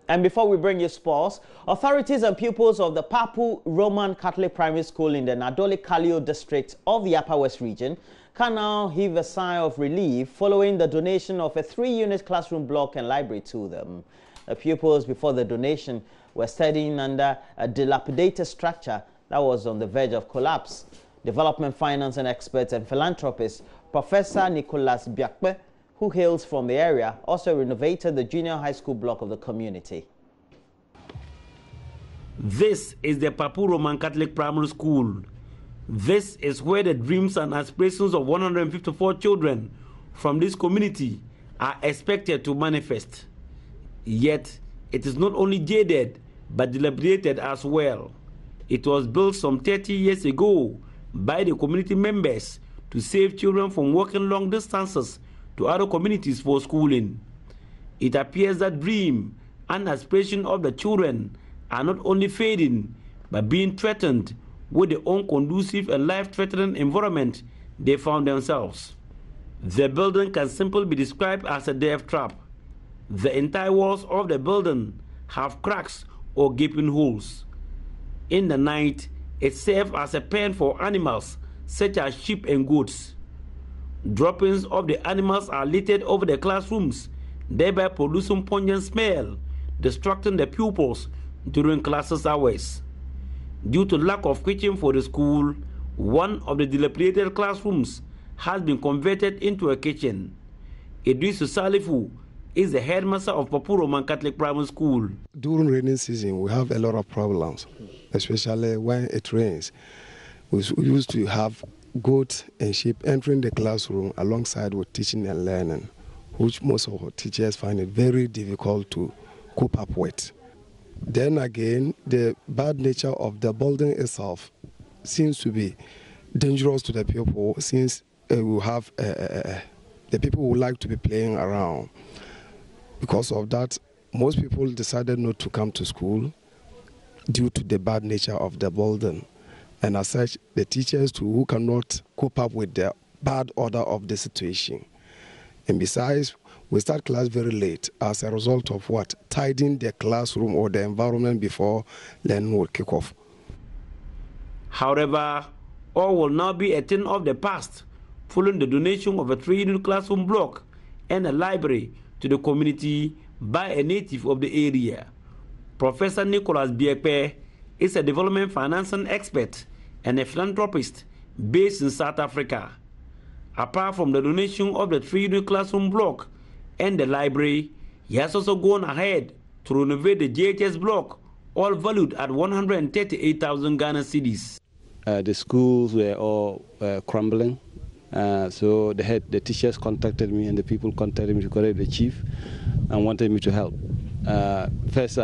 And before we bring you sports, authorities and pupils of the Papu Roman Catholic Primary School in the Nadoli-Kalio district of the Upper West region can now heave a sigh of relief following the donation of a 3-unit classroom block and library to them. The pupils before the donation were studying under a dilapidated structure that was on the verge of collapse. Development finance and experts and philanthropist Professor Nicholas Biakpe, who hails from the area, also renovated the junior high school block of the community. This is the Papu Roman Catholic Primary School. This is where the dreams and aspirations of 154 children from this community are expected to manifest. Yet, it is not only jaded, but dilapidated as well. It was built some 30 years ago by the community members to save children from walking long distances to other communities for schooling. It appears that dream and aspiration of the children are not only fading, but being threatened with the unconducive and life-threatening environment they found themselves. The building can simply be described as a death trap. The entire walls of the building have cracks or gaping holes. In the night, it serves as a pen for animals such as sheep and goats. Droppings of the animals are littered over the classrooms, thereby producing pungent smell, distracting the pupils during classes hours. Due to lack of kitchen for the school, one of the dilapidated classrooms has been converted into a kitchen. Idris Salifu is the headmaster of Papu Roman Catholic Primary School. During rainy season, we have a lot of problems, especially when it rains. We used to have goats and sheep entering the classroom alongside with teaching and learning, which most of our teachers find it very difficult to cope up with. Then again, the bad nature of the building itself seems to be dangerous to the people, since we have the people who like to be playing around. Because of that, most people decided not to come to school due to the bad nature of the building. And as such, the teachers too, who cannot cope up with the bad order of the situation. And besides, we start class very late as a result of what? Tidying the classroom or the environment before learning will kick off. However, all will now be a thing of the past, following the donation of a 3-unit classroom block and a library to the community by a native of the area. Professor Nicholas Biakpe is a development financing expert and a philanthropist based in South Africa. Apart from the donation of the 3-unit classroom block and the library, he has also gone ahead to renovate the JHS block, all valued at 138,000 Ghana cedis. The schools were all crumbling, so the teachers contacted me and the people contacted me to connect the chief and wanted me to help. First,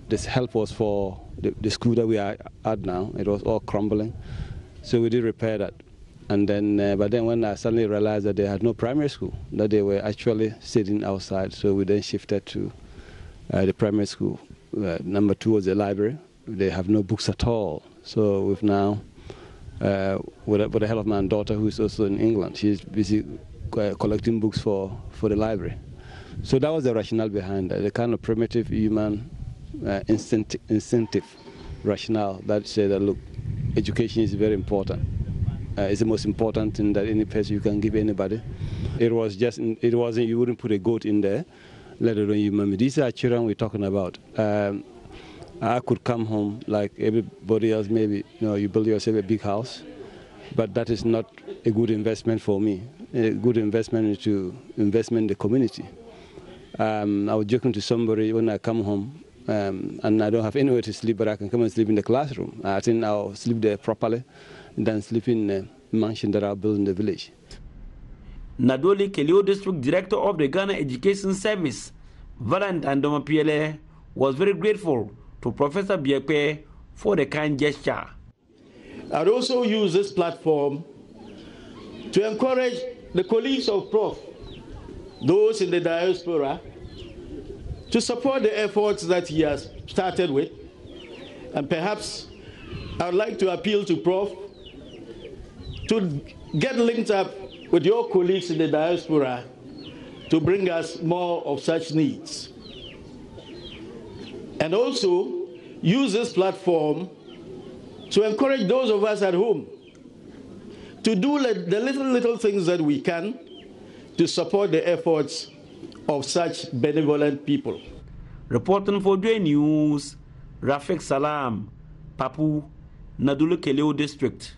this help was for the school that we are at now. It was all crumbling, so we did repair that. And then, but then when I suddenly realized that they had no primary school, that they were actually sitting outside, so we then shifted to the primary school. Number 2 was the library. They have no books at all. So we've now, with the help of my daughter, who is also in England, she's busy collecting books for the library. So that was the rationale behind that, the kind of primitive human instinctive rationale that said that, look, education is very important. It's the most important thing that any person you can give anybody. It wasn't, you wouldn't put a goat in there, let alone human. These are children we're talking about. I could come home like everybody else, maybe, you build yourself a big house, but that is not a good investment for me. A good investment is to investment in the community. I was joking to somebody when I come home, and I don't have anywhere to sleep, but I can come and sleep in the classroom. I think I'll sleep there properly than sleep in a mansion that I'll build in the village. Nadoli-Kalio District Director of the Ghana Education Service, Valentine Domapiele, was very grateful to Professor Biakpe for the kind gesture. I'd also use this platform to encourage the colleagues of Prof, those in the diaspora, to support the efforts that he has started with. And perhaps I would like to appeal to Prof to get linked up with your colleagues in the diaspora to bring us more of such needs. and also use this platform to encourage those of us at home to do the little things that we can to support the efforts of such benevolent people. Reporting for JoyNews, Rafik Salam, Papu, Nadulu Keleo District.